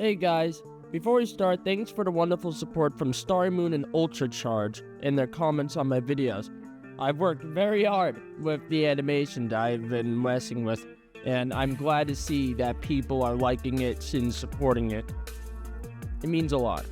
Hey guys, before we start, thanks for the wonderful support from Starry Moon and Ultra Charge in their comments on my videos. I've worked very hard with the animation that I've been messing with, and I'm glad to see that people are liking it and supporting it. It means a lot.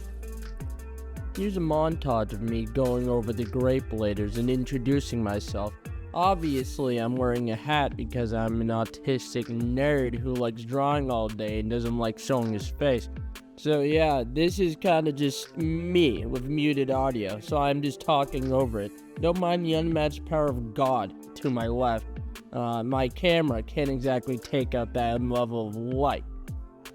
Here's a montage of me going over the Great Bladers and introducing myself. Obviously, I'm wearing a hat because I'm an autistic nerd who likes drawing all day and doesn't like showing his face. So yeah, this is kind of just me with muted audio, so I'm just talking over it. Don't mind the unmatched power of God to my left. My camera can't exactly take out that level of light.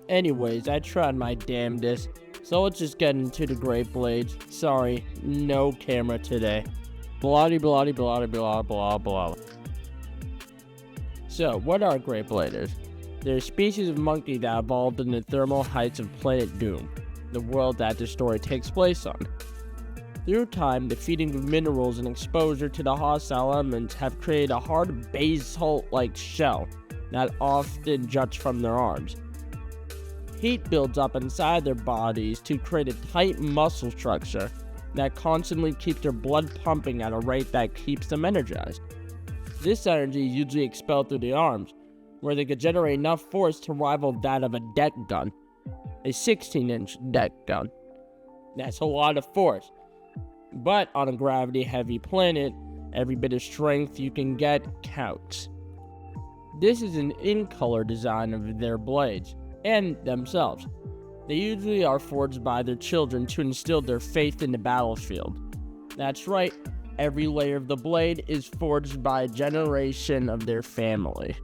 Anyways, I tried my damnedest, so let's just get into the Great Blades. Sorry, no camera today. Blah blah blah blah blah blah. So, what are Great Bladers? They're a species of monkey that evolved in the thermal heights of planet Doom, the world that the story takes place on. Through time, the feeding of minerals and exposure to the hostile elements have created a hard basalt-like shell that often juts from their arms. Heat builds up inside their bodies to create a tight muscle structure that constantly keeps their blood pumping at a rate that keeps them energized. This energy is usually expelled through the arms, where they could generate enough force to rival that of a deck gun, a 16-inch deck gun. That's a lot of force, but on a gravity-heavy planet, every bit of strength you can get counts. This is an in-color design of their blades, and themselves. They usually are forged by their children to instill their faith in the battlefield. That's right, every layer of the blade is forged by a generation of their family.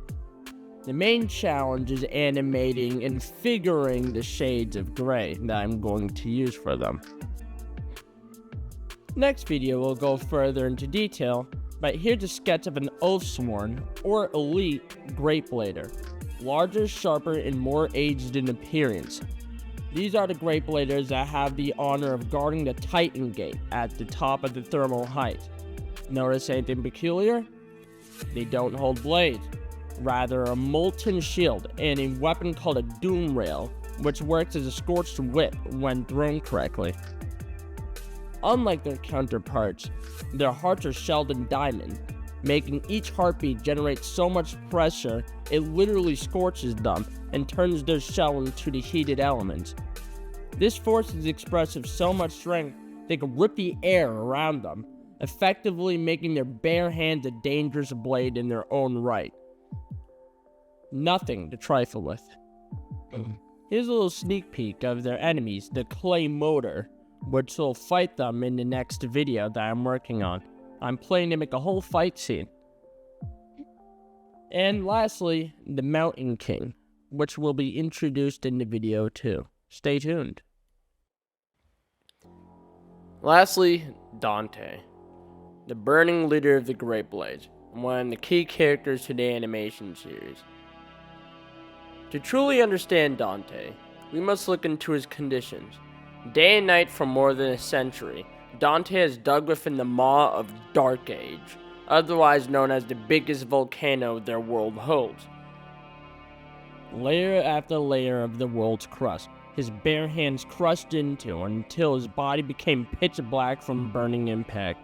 The main challenge is animating and figuring the shades of gray that I'm going to use for them. Next video will go further into detail, but here's a sketch of an Oathsworn, or elite, Great Blader. Larger, sharper, and more aged in appearance. These are the Great Bladers that have the honor of guarding the Titan Gate at the top of the thermal height. Notice anything peculiar? They don't hold blades, rather a molten shield and a weapon called a Doom Rail, which works as a scorched whip when thrown correctly. Unlike their counterparts, their hearts are shelled in diamond, making each heartbeat generate so much pressure it literally scorches them and turns their shell into the heated elements. This force is expressed with so much strength they can rip the air around them, effectively making their bare hands a dangerous blade in their own right. Nothing to trifle with. Here's a little sneak peek of their enemies, the Clay Motor, which will fight them in the next video that I'm working on. I'm planning to make a whole fight scene. And lastly, the Mountain King, which will be introduced in the video too. Stay tuned. Lastly, Dante, the burning leader of the Great Blades, one of the key characters to the animation series. To truly understand Dante, we must look into his conditions. Day and night for more than a century, Dante has dug within the maw of Dark Age, otherwise known as the biggest volcano their world holds. Layer after layer of the world's crust, his bare hands crushed into until his body became pitch black from burning impact.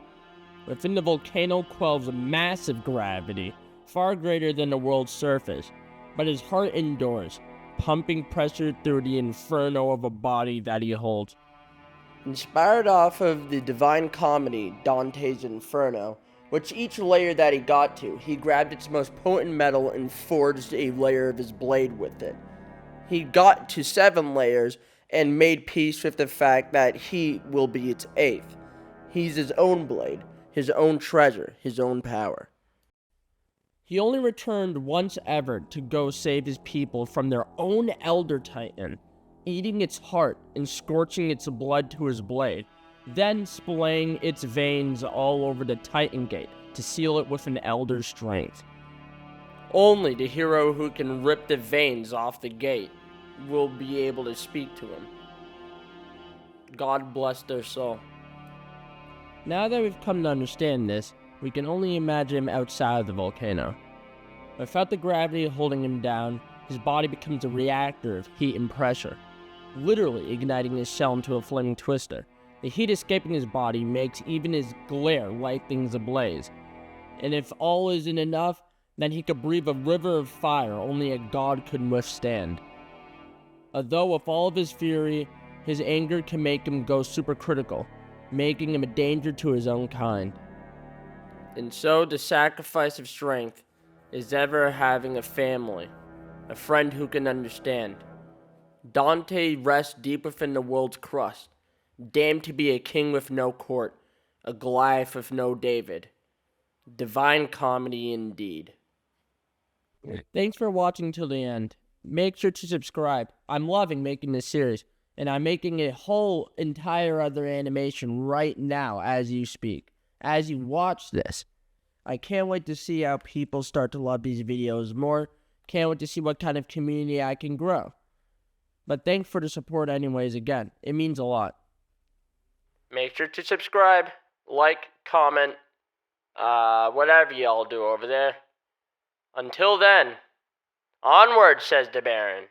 Within the volcano quells a massive gravity, far greater than the world's surface, but his heart endures, pumping pressure through the inferno of a body that he holds. Inspired off of the Divine Comedy, Dante's Inferno, which each layer that he got to, he grabbed its most potent metal and forged a layer of his blade with it. He got to 7 layers and made peace with the fact that he will be its 8th. He's his own blade, his own treasure, his own power. He only returned once ever to go save his people from their own Elder Titan, eating its heart and scorching its blood to his blade, then splaying its veins all over the Titan Gate to seal it with an Elder's strength. Only the hero who can rip the veins off the gate will be able to speak to him. God bless their soul. Now that we've come to understand this, we can only imagine him outside of the volcano. Without the gravity holding him down, his body becomes a reactor of heat and pressure. literally igniting his shell into a flaming twister. The heat escaping his body makes even his glare light things ablaze. And if all isn't enough, then he could breathe a river of fire only a god could withstand. Although with all of his fury, his anger can make him go supercritical, making him a danger to his own kind. And so the sacrifice of strength is ever having a family, a friend who can understand. Dante rests deep within the world's crust, damned to be a king with no court, a Goliath with no David. Divine comedy indeed. Thanks for watching till the end. Make sure to subscribe. I'm loving making this series, and I'm making a whole entire other animation right now as you speak, as you watch this. I can't wait to see how people start to love these videos more. Can't wait to see what kind of community I can grow. But thanks for the support anyways again. It means a lot. Make sure to subscribe, like, comment, whatever y'all do over there. Until then, onward, says the Baron.